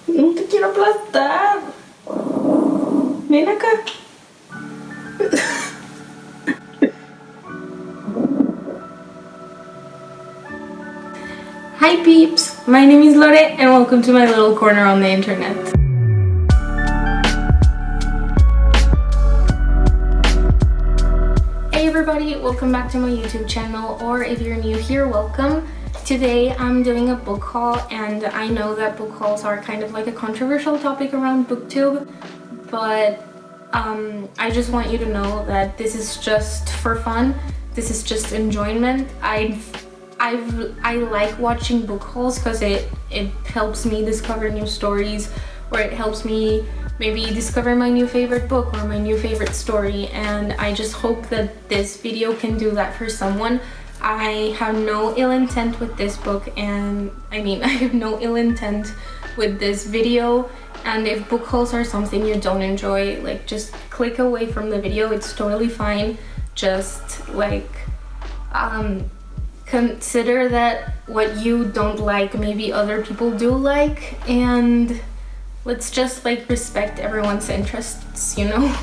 No te quiero aplastar. Ven acá. Hi peeps, my name is Lore and welcome to my little corner on the internet. Hey everybody, welcome back to my YouTube channel, or if you're new here, welcome. Today I'm doing a book haul, and I know that book hauls are kind of like a controversial topic around Booktube, but I just want you to know that this is just for fun. This is just enjoyment. I like watching book hauls because it helps me discover new stories, or it helps me maybe discover my new favorite book or my new favorite story, and I just hope that this video can do that for someone. I have no ill intent with this book, and I have no ill intent with this video, and if book hauls are something you don't enjoy, like, just click away from the video. It's totally fine. Just like consider that what you don't like maybe other people do like, and let's just like respect everyone's interests, you know?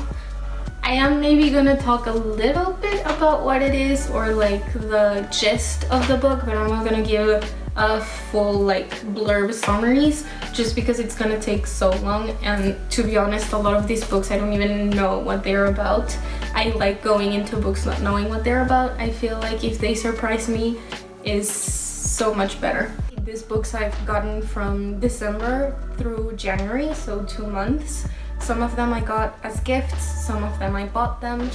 I am maybe gonna talk a little bit about what it is, or like the gist of the book, but I'm not gonna give a full like blurb summaries just because it's gonna take so long, and to be honest, a lot of these books I don't even know what they're about. I like going into books not knowing what they're about. I feel like if they surprise me is so much better. These books I've gotten from December through January, so 2 months. Some of them I got as gifts, some of them I bought them.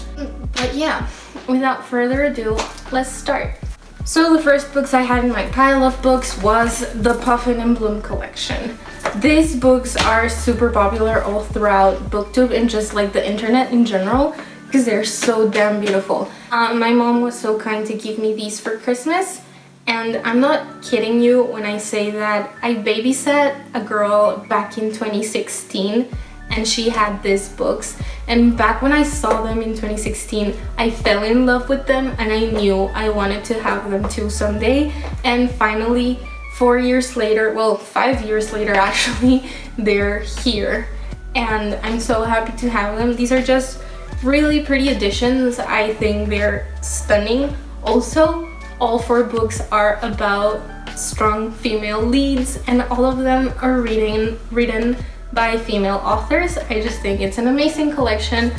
But yeah, without further ado, let's start. So the first books I had in my pile of books was the Puffin Bloom collection. These books are super popular all throughout Booktube and just like the internet in general, because they're so damn beautiful. My mom was so kind to give me these for Christmas, and I'm not kidding you when I say that I babysat a girl back in 2016 and she had these books, and back when I saw them in 2016 I fell in love with them, and I knew I wanted to have them too someday, and finally 4 years later, well 5 years later actually, they're here and I'm so happy to have them. These are just really pretty editions. I think they're stunning. Also, all 4 books are about strong female leads, and all of them are written by female authors. I just think it's an amazing collection.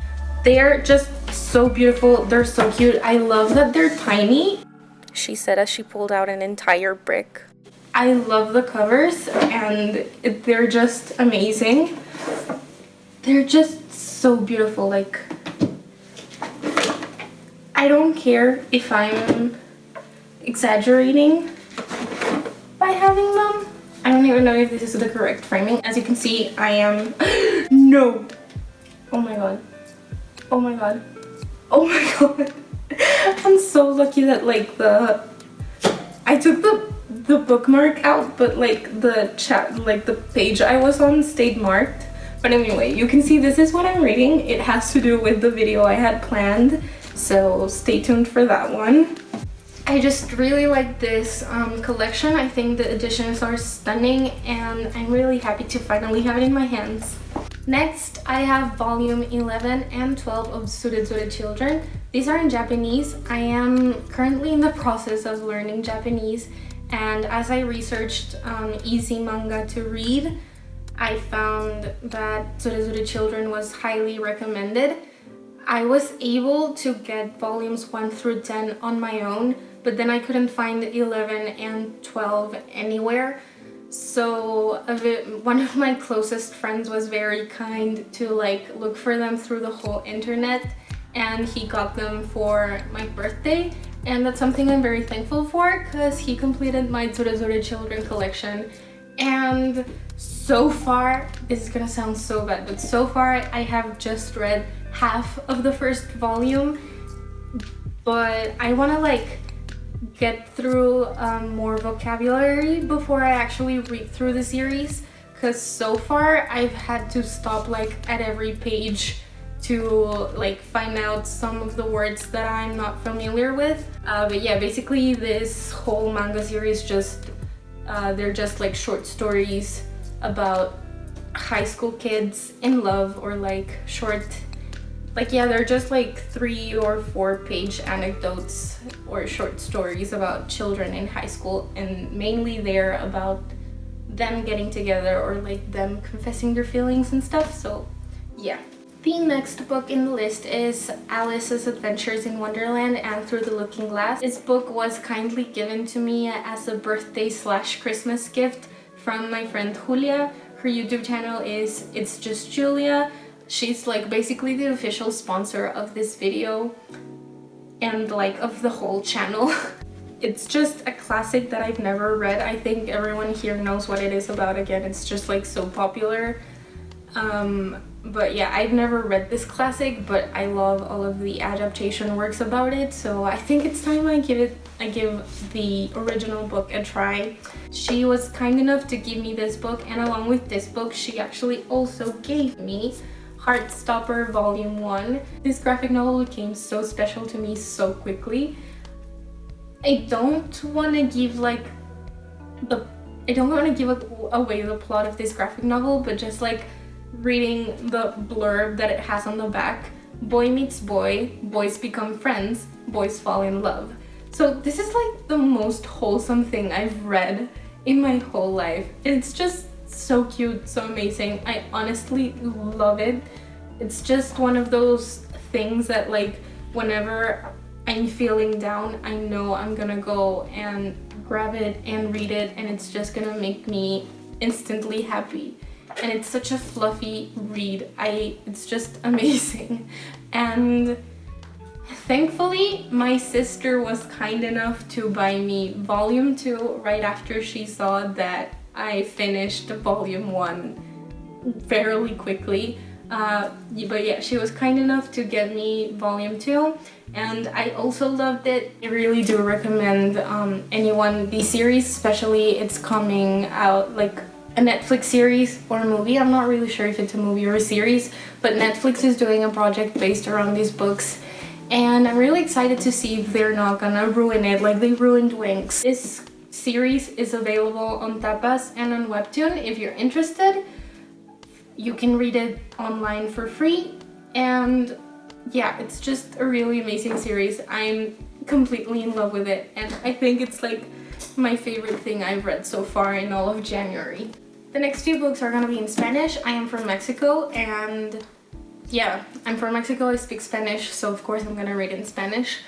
They're just so beautiful. They're so cute. I love that they're tiny, she said as she pulled out an entire brick. I love the covers, and they're just amazing. They're just so beautiful. Like, I don't care if I'm exaggerating by having them. I don't even know if this is the correct framing. As you can see, I am no, oh my god, oh my god, oh my god. I'm so lucky that like I took the bookmark out, but like the page I was on stayed marked. But anyway, you can see this is what I'm reading. It has to do with the video I had planned, so stay tuned for that one. I just really like this collection. I think the editions are stunning, and I'm really happy to finally have it in my hands. Next, I have volume 11 and 12 of Tsurezure Children. These are in Japanese. I am currently in the process of learning Japanese, and as I researched easy manga to read, I found that Tsurezure Children was highly recommended. I was able to get volumes 1 through 10 on my own, but then I couldn't find 11 and 12 anywhere. So one of my closest friends was very kind to like look for them through the whole internet, and he got them for my birthday, and that's something I'm very thankful for, because he completed my Tsurezure Children collection. And so far, this is gonna sound so bad, but so far I have just read half of the first volume, but I want to like get through more vocabulary before I actually read through the series, because so far I've had to stop like at every page to like find out some of the words that I'm not familiar with. But yeah, basically this whole manga series just they're just like short stories about high school kids in love, or like short, like, yeah, they're just like 3 or 4 page anecdotes or short stories about children in high school, and mainly they're about them getting together or like them confessing their feelings and stuff. So yeah. The next book in the list is Alice's Adventures in Wonderland and Through the Looking Glass. This book was kindly given to me as a birthday / Christmas gift from my friend Julia. Her YouTube channel is It's Just Julia. She's like basically the official sponsor of this video and like of the whole channel. It's just a classic that I've never read. I think everyone here knows what it is about. Again, it's just like so popular. But yeah, I've never read this classic, but I love all of the adaptation works about it, so I think it's time I give the original book a try. She was kind enough to give me this book, and along with this book, she actually also gave me Heartstopper Volume 1. This graphic novel became so special to me so quickly. I don't want to give away the plot of this graphic novel, but just like reading the blurb that it has on the back: boy meets boy, boys become friends, boys fall in love. So this is like the most wholesome thing I've read in my whole life. It's just so cute, so amazing. I honestly love it. It's just one of those things that like whenever I'm feeling down, I know I'm gonna go and grab it and read it, and it's just gonna make me instantly happy. And it's such a fluffy read. It's just amazing. And thankfully, my sister was kind enough to buy me Volume 2 right after she saw that I finished Volume 1 fairly quickly. But yeah, she was kind enough to get me Volume 2, and I also loved it. I really do recommend anyone the series, especially it's coming out like a Netflix series or a movie. I'm not really sure if it's a movie or a series, but Netflix is doing a project based around these books, and I'm really excited to see if they're not gonna ruin it like they ruined Winx. This series is available on Tapas and on Webtoon. If you're interested, you can read it online for free, and yeah, it's just a really amazing series. I'm completely in love with it, and I think it's like my favorite thing I've read so far in all of January. The next 2 books are gonna be in Spanish. I am from Mexico, and yeah, I'm from Mexico, I speak Spanish, so of course I'm gonna read in Spanish.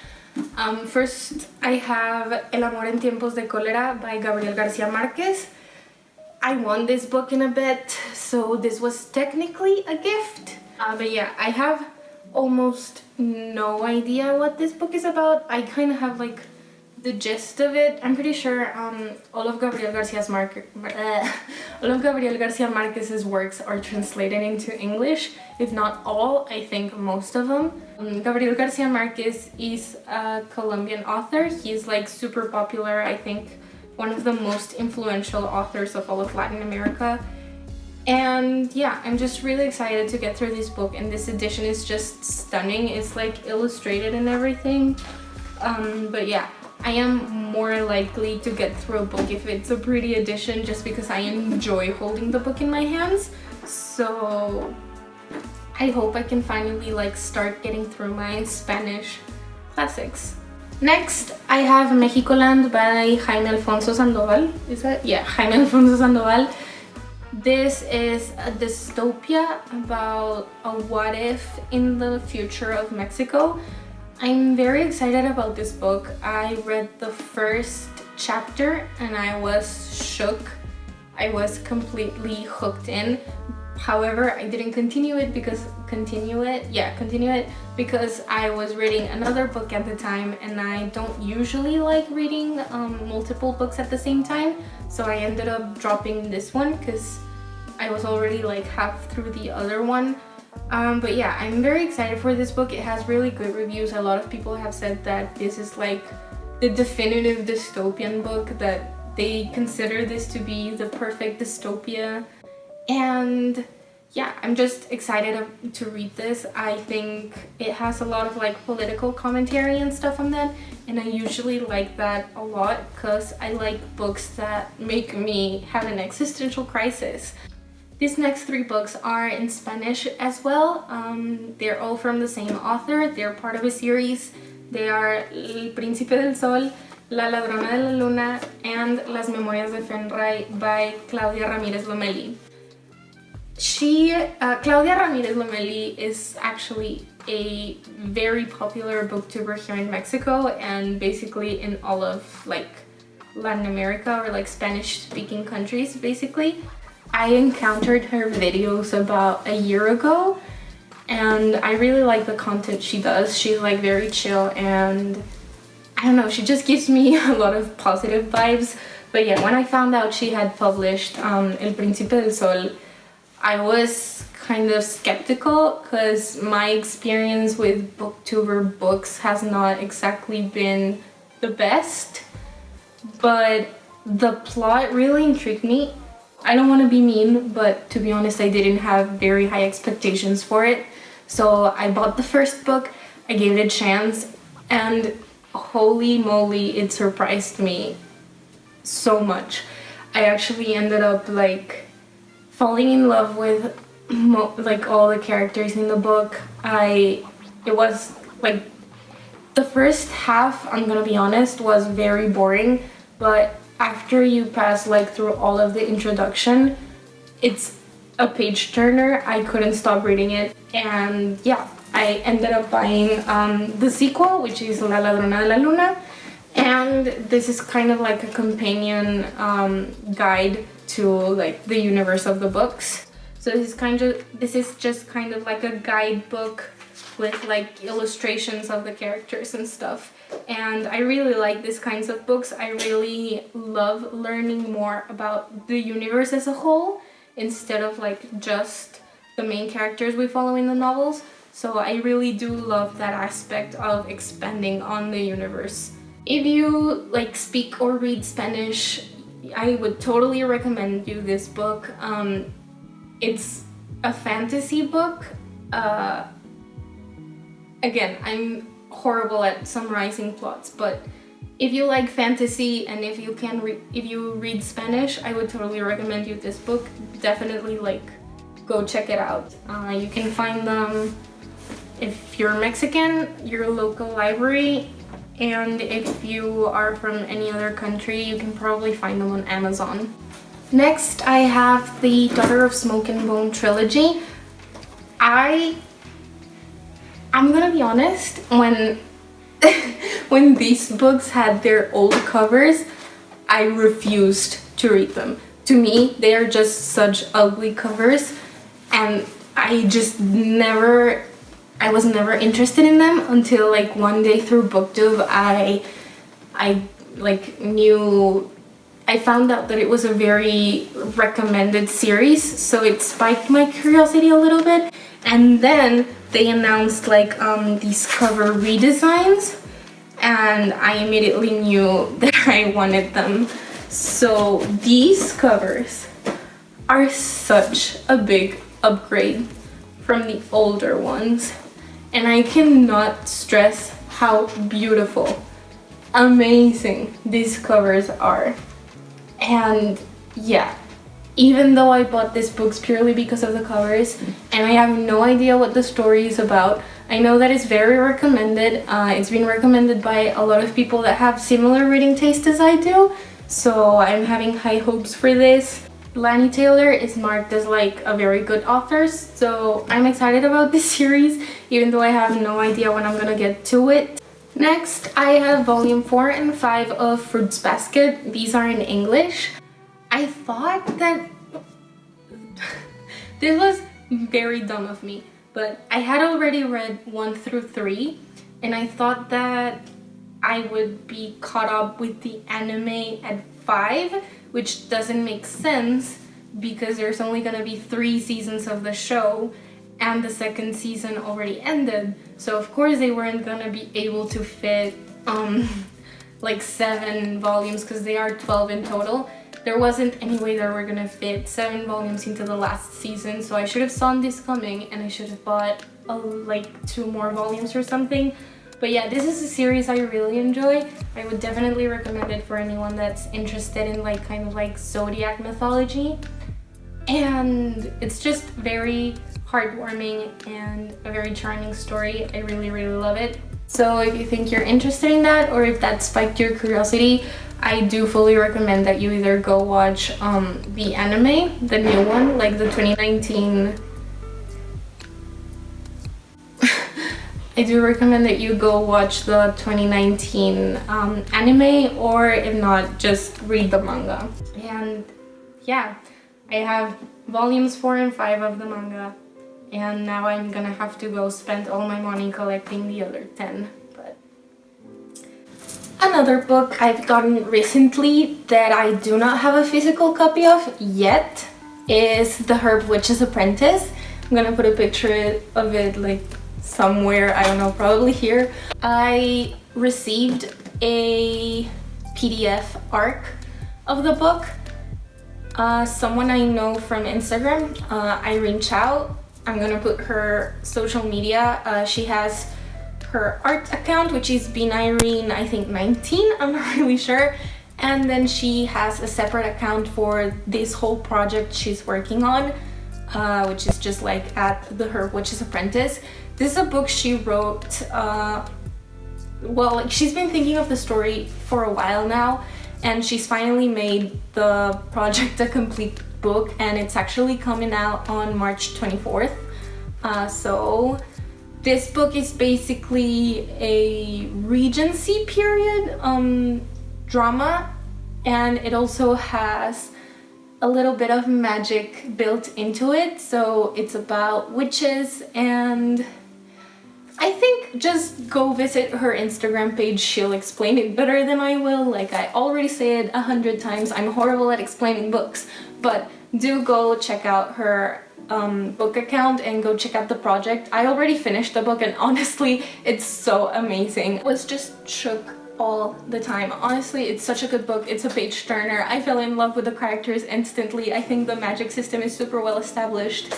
First, I have El amor en tiempos de cholera by Gabriel Garcia Marquez. I won this book in a bet, so this was technically a gift. But yeah, I have almost no idea what this book is about. I kind of have like the gist of it. I'm pretty sure all of Gabriel Garcia Marquez's works are translated into English. If not all, I think most of them. Gabriel Garcia Marquez is a Colombian author. He's like super popular, I think one of the most influential authors of all of Latin America. And yeah, I'm just really excited to get through this book, and this edition is just stunning. It's like illustrated and everything. But yeah, I am more likely to get through a book if it's a pretty edition, just because I enjoy holding the book in my hands. So I hope I can finally like start getting through my Spanish classics. Next, I have Mexicoland by Jaime Alfonso Sandoval. Is that? Yeah, Jaime Alfonso Sandoval. This is a dystopia about a what if in the future of Mexico. I'm very excited about this book. I read the first chapter and I was shook. I was completely hooked in. However, I didn't continue it because I was reading another book at the time, and I don't usually like reading multiple books at the same time. So I ended up dropping this one because I was already like half through the other one. But yeah, I'm very excited for this book. It has really good reviews. A lot of people have said that this is like the definitive dystopian book, that they consider this to be the perfect dystopia. And yeah, I'm just excited to read this. I think it has a lot of like political commentary and stuff on that, and I usually like that a lot because I like books that make me have an existential crisis. These next 3 books are in Spanish as well. They're all from the same author. They're part of a series. They are El Príncipe del Sol, La Ladrona de la Luna, and Las Memorias de Fenray by Claudia Ramirez Lomelí. Claudia Ramirez Lomelí is actually a very popular booktuber here in Mexico and basically in all of like Latin America or like Spanish speaking countries basically. I encountered her videos about a year ago and I really like the content she does. She's like very chill and I don't know, she just gives me a lot of positive vibes. But yeah, when I found out she had published El Príncipe del Sol, I was kind of skeptical because my experience with Booktuber Books has not exactly been the best, but the plot really intrigued me. I don't want to be mean, but to be honest, I didn't have very high expectations for it. So I bought the first book, I gave it a chance, and holy moly, it surprised me so much. I actually ended up like falling in love with like all the characters in the book. It was like the first half, I'm gonna be honest, was very boring, but after you pass like through all of the introduction, it's a page turner. I couldn't stop reading it, and yeah, I ended up buying the sequel, which is La Ladrona de la Luna, and this is kind of like a companion guide to like the universe of the books. So this is just kind of like a guidebook with like illustrations of the characters and stuff. And I really like these kinds of books. I really love learning more about the universe as a whole instead of like just the main characters we follow in the novels. So I really do love that aspect of expanding on the universe. If you like speak or read Spanish, I would totally recommend you this book. It's a fantasy book. Again, I'm horrible at summarizing plots, but if you like fantasy and if you read Spanish, I would totally recommend you this book. Definitely like go check it out. You can find them if you're Mexican, your local library, and if you are from any other country, you can probably find them on Amazon. Next, I have the Daughter of Smoke and Bone trilogy. I'm gonna be honest, when when these books had their old covers, I refused to read them. To me, they are just such ugly covers, and I was never interested in them until like one day through Booktube, I found out that it was a very recommended series, so it spiked my curiosity a little bit. And then they announced like these cover redesigns, and I immediately knew that I wanted them. So these covers are such a big upgrade from the older ones, and I cannot stress how beautiful, amazing these covers are. And yeah, even though I bought these books purely because of the covers and I have no idea what the story is about, I know that it's very recommended. It's been recommended by a lot of people that have similar reading taste as I do, so I'm having high hopes for this. Lani Taylor is marked as like a very good author, so I'm excited about this series, even though I have no idea when I'm gonna get to it. Next, I have volume 4 and 5 of Fruits Basket. These are in English. I thought that this was very dumb of me, but I had already read 1 through 3, and I thought that I would be caught up with the anime at 5, which doesn't make sense because there's only gonna be 3 seasons of the show, and the second season already ended, so of course they weren't gonna be able to fit like 7 volumes because they are 12 in total. There wasn't any way that we're gonna fit 7 volumes into the last season, so I should have saw this coming and I should have bought like 2 more volumes or something. But yeah, this is a series I really enjoy. I would definitely recommend it for anyone that's interested in like kind of like zodiac mythology. and it's just very heartwarming and a very charming story. I really, really love it. So if you think you're interested in that, or if that spiked your curiosity, I do fully recommend that you either go watch the anime, the new one, like the 2019. I do recommend that you go watch the 2019 anime, or if not, just read the manga. And yeah, I have volumes 4 and 5 of the manga, and now I'm gonna have to go spend all my money collecting the other 10. But another book I've gotten recently that I do not have a physical copy of yet is The Herb Witch's Apprentice. I'm gonna put a picture of it like somewhere, I don't know, probably here. I received a PDF arc of the book. Someone I know from Instagram, Irene Chow, I'm gonna put her social media. She has her art account, which is Bean Irene, I think 19, I'm not really sure. And then she has a separate account for this whole project she's working on, which is just like at The Herb Witch's Apprentice. This is a book she wrote, well, like she's been thinking of the story for a while now, and she's finally made the project a complete book, and it's actually coming out on March 24th. So this book is basically a Regency period drama, and it also has a little bit of magic built into it. So it's about witches, and I think just go visit her Instagram page. She'll explain it better than I will. Like I already said 100 times, I'm horrible at explaining books, but do go check out her book account and go check out the project. I already finished the book, and honestly, it's so amazing. I was just shook all the time. Honestly, it's such a good book. It's a page turner. I fell in love with the characters instantly. I think the magic system is super well established.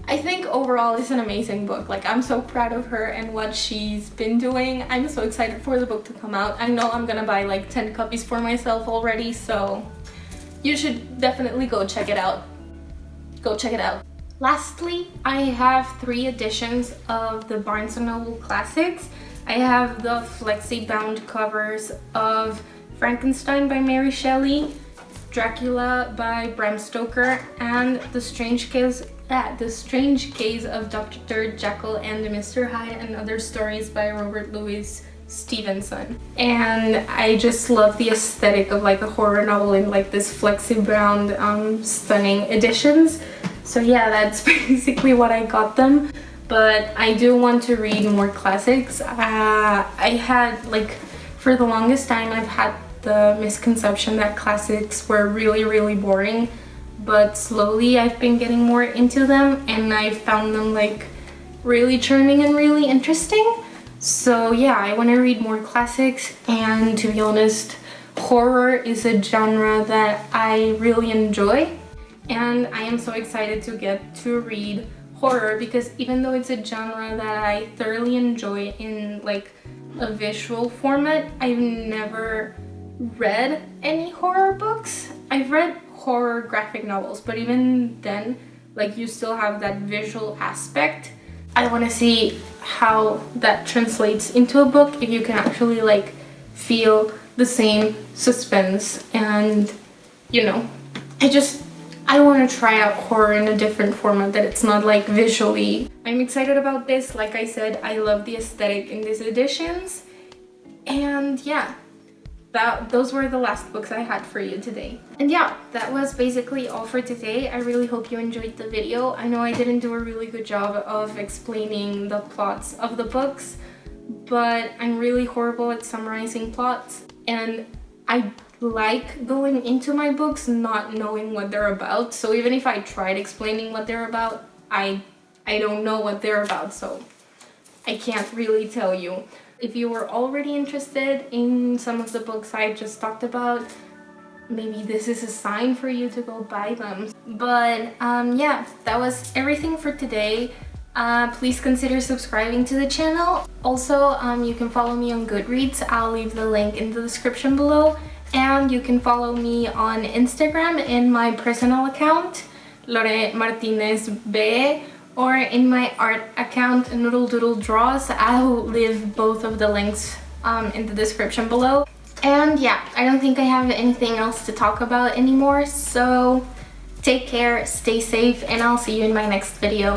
I think overall it's an amazing book. Like, I'm so proud of her and what she's been doing. I'm so excited for the book to come out. I know I'm gonna buy like 10 copies for myself already, so you should definitely go check it out. Go check it out. Lastly, I have 3 editions of the Barnes & Noble Classics. I have the flexi-bound covers of Frankenstein by Mary Shelley, Dracula by Bram Stoker, and The Strange Case of Dr. Jekyll and Mr. Hyde and Other Stories by Robert Louis Stevenson. And I just love the aesthetic of like a horror novel in like this flexi-bound stunning editions. So yeah, that's basically what I got them. But I do want to read more classics. I had, like, for the longest time, I've had the misconception that classics were really, really boring. But slowly I've been getting more into them, and I found them, like, really charming and really interesting. So yeah, I want to read more classics, and to be honest, horror is a genre that I really enjoy. And I am so excited to get to read horror, because even though it's a genre that I thoroughly enjoy in like a visual format, I've never read any horror books. I've read horror graphic novels, but even then, like, you still have that visual aspect. I want to see how that translates into a book, if you can actually like feel the same suspense, and you know, I want to try out horror in a different format that it's not like visually. I'm excited about this. Like I said, I love the aesthetic in these editions. And yeah, those were the last books I had for you today. And yeah, that was basically all for today. I really hope you enjoyed the video. I know I didn't do a really good job of explaining the plots of the books, but I'm really horrible at summarizing plots, and I like going into my books not knowing what they're about. So even if I tried explaining what they're about, I don't know what they're about, so I can't really tell you. If you were already interested in some of the books I just talked about, maybe this is a sign for you to go buy them. But yeah, that was everything for today. Please consider subscribing to the channel. Also, you can follow me on Goodreads. I'll leave the link in the description below. And you can follow me on Instagram in my personal account, Lore Martinez B, or in my art account, Noodle Doodle Draws. I'll leave both of the links in the description below. And yeah, I don't think I have anything else to talk about anymore, so take care, stay safe, and I'll see you in my next video.